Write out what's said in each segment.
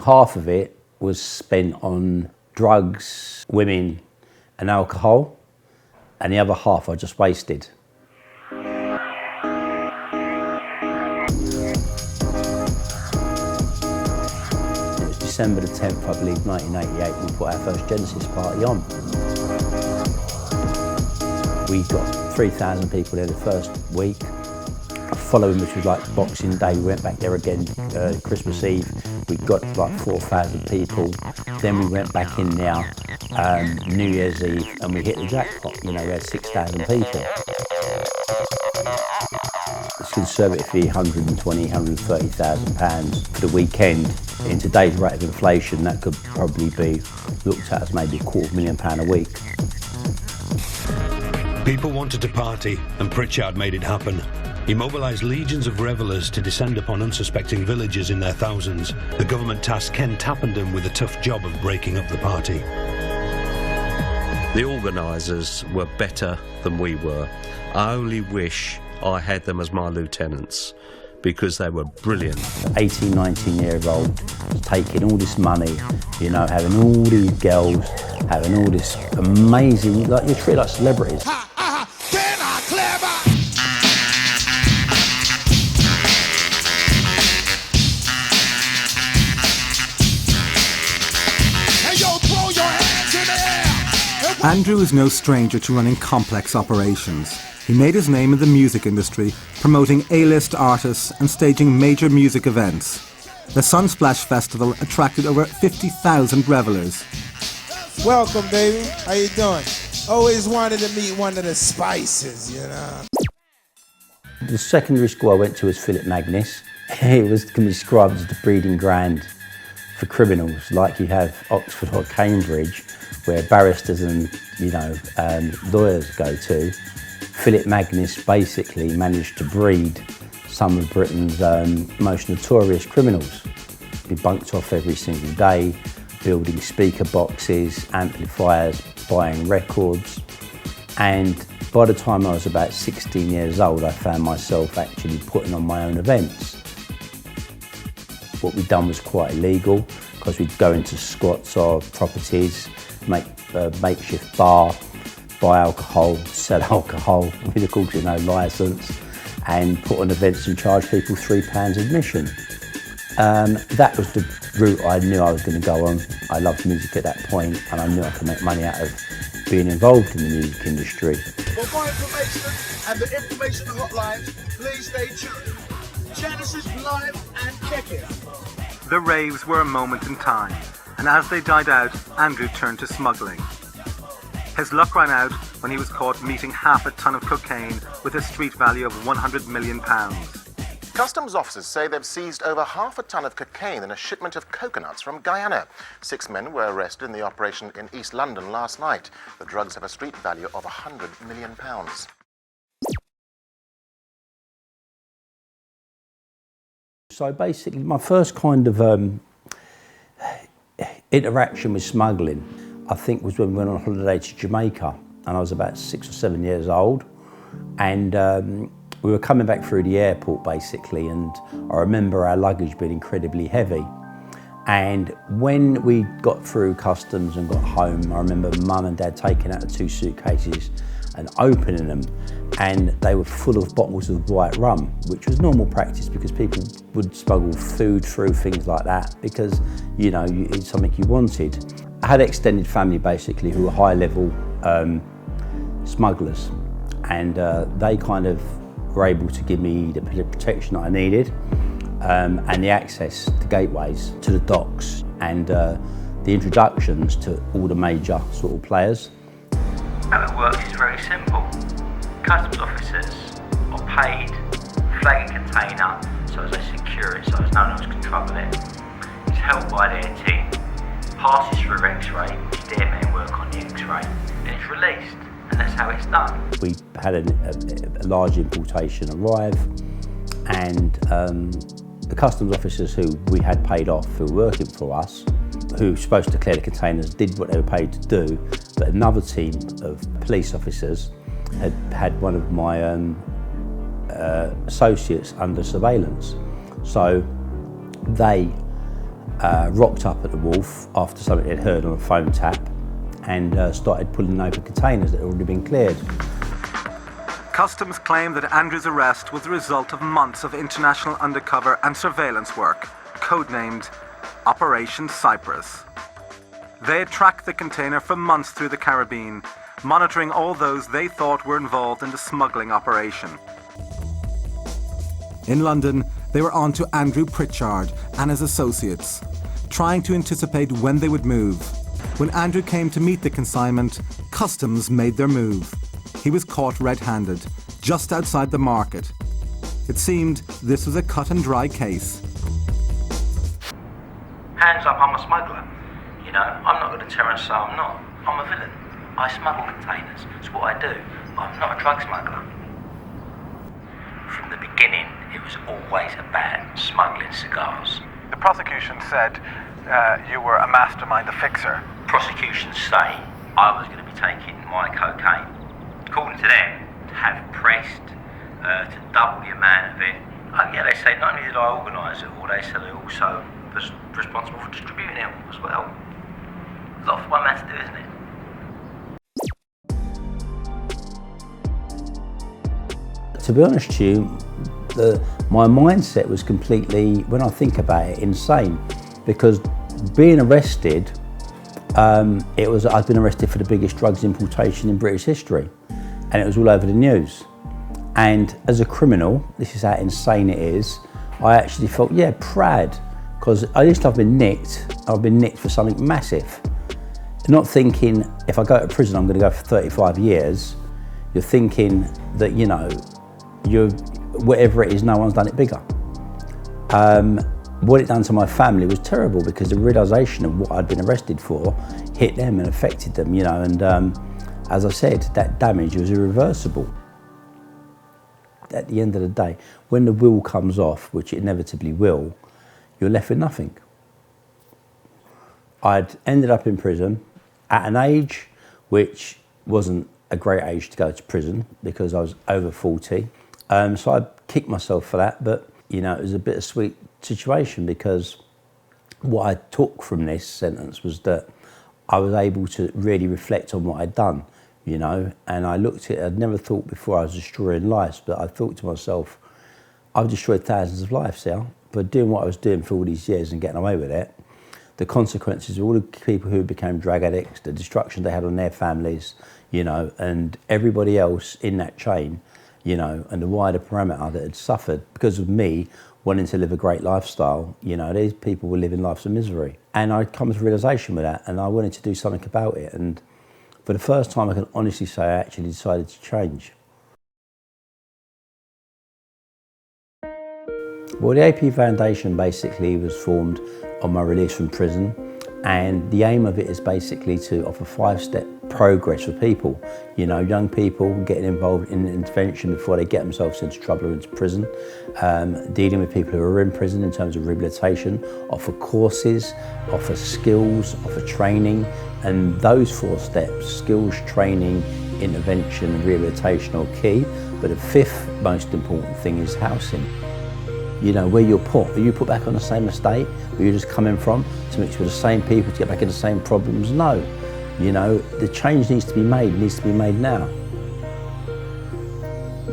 half of it was spent on drugs, women and alcohol, and the other half I just wasted. It was December the 10th, I believe, 1988, we put our first Genesis party on. We got 3,000 people there the first week. Following, which was like Boxing Day, we went back there again, Christmas Eve. We got like 4,000 people. Then we went back in there, New Year's Eve, and we hit the jackpot. You know, we had 6,000 people. It's conservative fee, 120, 130,000 pounds for the weekend. In today's rate of inflation, that could probably be looked at as maybe £250,000 a week. People wanted to party, and Pritchard made it happen. He mobilised legions of revellers to descend upon unsuspecting villagers in their thousands. The government tasked Ken Tappenden with the tough job of breaking up the party. The organisers were better than we were. I only wish I had them as my lieutenants, because they were brilliant. 18, 19-year-old taking all this money, you know, having all these girls, having all this amazing, like, you're treated like celebrities. Andrew is no stranger to running complex operations. He made his name in the music industry, promoting A-list artists and staging major music events. The Sunsplash Festival attracted over 50,000 revellers. Welcome, baby. How you doing? Always wanted to meet one of the Spices, you know. The secondary school I went to was Philip Magnus. It was can be described as the breeding ground for criminals, like you have Oxford or Cambridge, where barristers and, you know, lawyers go to. Philip Magnus basically managed to breed some of Britain's most notorious criminals. He bunked off every single day, building speaker boxes, amplifiers, buying records. And by the time I was about 16 years old, I found myself actually putting on my own events. What we'd done was quite illegal, because we'd go into squats or properties, make a makeshift bar, buy alcohol, sell alcohol with, of course, no licence, and put on events and charge people £3 admission. That was the route I knew I was going to go on. I loved music at that point, and I knew I could make money out of being involved in the music industry. For more information and the information hotline, please stay tuned. Genesis Live and Kick It. The raves were a moment in time, and as they died out, Andrew turned to smuggling. His luck ran out when he was caught meeting half a ton of cocaine with a street value of £100 million. Customs officers say they've seized over half a ton of cocaine in a shipment of coconuts from Guyana. 6 men were arrested in the operation in East London last night. The drugs have a street value of £100 million. So basically, my first kind of interaction with smuggling, I think, was when we went on holiday to Jamaica, and I was about 6 or 7 years old, and we were coming back through the airport basically, and I remember our luggage being incredibly heavy. And when we got through customs and got home, I remember Mum and Dad taking out the 2 suitcases and opening them, and they were full of bottles of white rum, which was normal practice because people would smuggle food through, things like that, because, you know, it's something you wanted. I had extended family basically who were high-level smugglers, and they kind of were able to give me the protection that I needed, and the access to gateways, to the docks, and the introductions to all the major sort of players. How it works is very simple. Customs officers are paid, flag a container so as they secure it, so as no one else can trouble it. It's held by their team, passes through X-ray, which their men work on the X-ray, and it's released, and that's how it's done. We had a large importation arrive, and the customs officers who we had paid off, who were working for us, who were supposed to clear the containers, did what they were paid to do, but another team of police officers had one of my associates under surveillance. So they rocked up at the wharf after something they'd heard on a phone tap and started pulling open containers that had already been cleared. Customs claim that Andrew's arrest was the result of months of international undercover and surveillance work, codenamed Operation Cyprus. They had tracked the container for months through the Caribbean, monitoring all those they thought were involved in the smuggling operation. In London, they were on to Andrew Pritchard and his associates, trying to anticipate when they would move. When Andrew came to meet the consignment, Customs made their move. He was caught red-handed, just outside the market. It seemed this was a cut and dry case. Hands up, I'm a smuggler. You know, I'm not going to turn and say I'm not. I'm a villain. I smuggle containers. It's what I do. I'm not a drug smuggler. From the beginning, it was always about smuggling cigars. The prosecution said you were a mastermind, a fixer. Prosecution say I was going to be taking my cocaine. According to them, to have pressed, to double the amount of it. Oh yeah, they say not only did I organise it all, they said I also was responsible for distributing it as well. A lot for one man to do, isn't it? To be honest to you, my mindset was completely, when I think about it, insane. Because being arrested, I'd been arrested for the biggest drugs importation in British history. And it was all over the news. And as a criminal, this is how insane it is, I actually felt, yeah, proud. Because at least I've been nicked for something massive. Not thinking, if I go to prison, I'm going to go for 35 years. You're thinking that, you know, whatever it is, no one's done it bigger. What it done to my family was terrible because the realisation of what I'd been arrested for hit them and affected them, you know, and as I said, that damage was irreversible. At the end of the day, when the wheel comes off, which it inevitably will, you're left with nothing. I'd ended up in prison at an age which wasn't a great age to go to prison because I was over 40. So I kicked myself for that, but you know, it was a bittersweet situation because what I took from this sentence was that I was able to really reflect on what I'd done, you know, and I looked at it, I'd never thought before I was destroying lives, but I thought to myself, I've destroyed thousands of lives here, but doing what I was doing for all these years and getting away with it, the consequences of all the people who became drug addicts, the destruction they had on their families, you know, and everybody else in that chain, you know, and the wider parameter that had suffered because of me wanting to live a great lifestyle, you know, these people were living lives of misery. And I'd come to a realisation with that and I wanted to do something about it. And for the first time, I can honestly say I actually decided to change. Well, the AP Foundation basically was formed on my release from prison, and the aim of it is basically to offer 5-step progress for people, you know, young people getting involved in intervention before they get themselves into trouble or into prison, dealing with people who are in prison in terms of rehabilitation, offer courses, offer skills, offer training, and those 4 steps, skills, training, intervention and rehabilitation are key, but the 5th most important thing is housing. You know, where you're put. Are you put back on the same estate where you're just coming from to mix with the same people to get back into the same problems? No. You know, the change needs to be made now.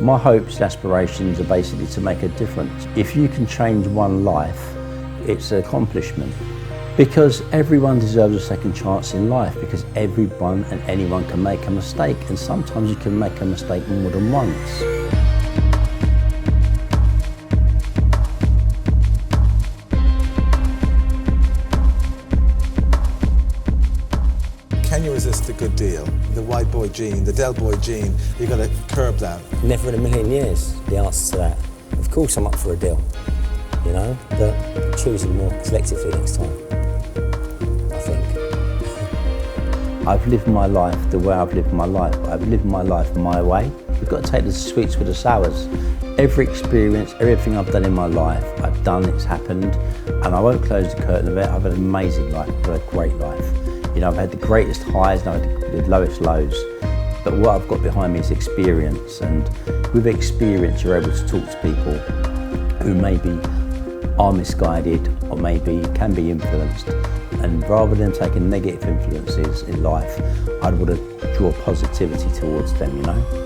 My hopes and aspirations are basically to make a difference. If you can change one life, it's an accomplishment. Because everyone deserves a second chance in life, because everyone and anyone can make a mistake, and sometimes you can make a mistake more than once. Can you resist a good deal? The white boy gene, the Del Boy gene, you've got to curb that. Never in a million years, the answer to that. Of course I'm up for a deal, you know, but choosing more selectively next time, I think. I've lived my life the way I've lived my life. I've lived my life my way. We've got to take the sweets with the sours. Every experience, everything I've done in my life, I've done, it's happened, and I won't close the curtain of it. I've had an amazing life, I've had a great life. You know, I've had the greatest highs and I've had the lowest lows. But what I've got behind me is experience, and with experience you're able to talk to people who maybe are misguided or maybe can be influenced. And rather than taking negative influences in life, I'd want to draw positivity towards them, you know?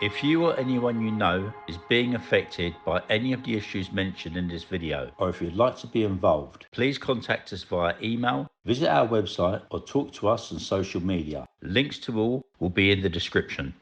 If you or anyone you know is being affected by any of the issues mentioned in this video, or if you'd like to be involved, please contact us via email, visit our website, or talk to us on social media. Links to all will be in the description.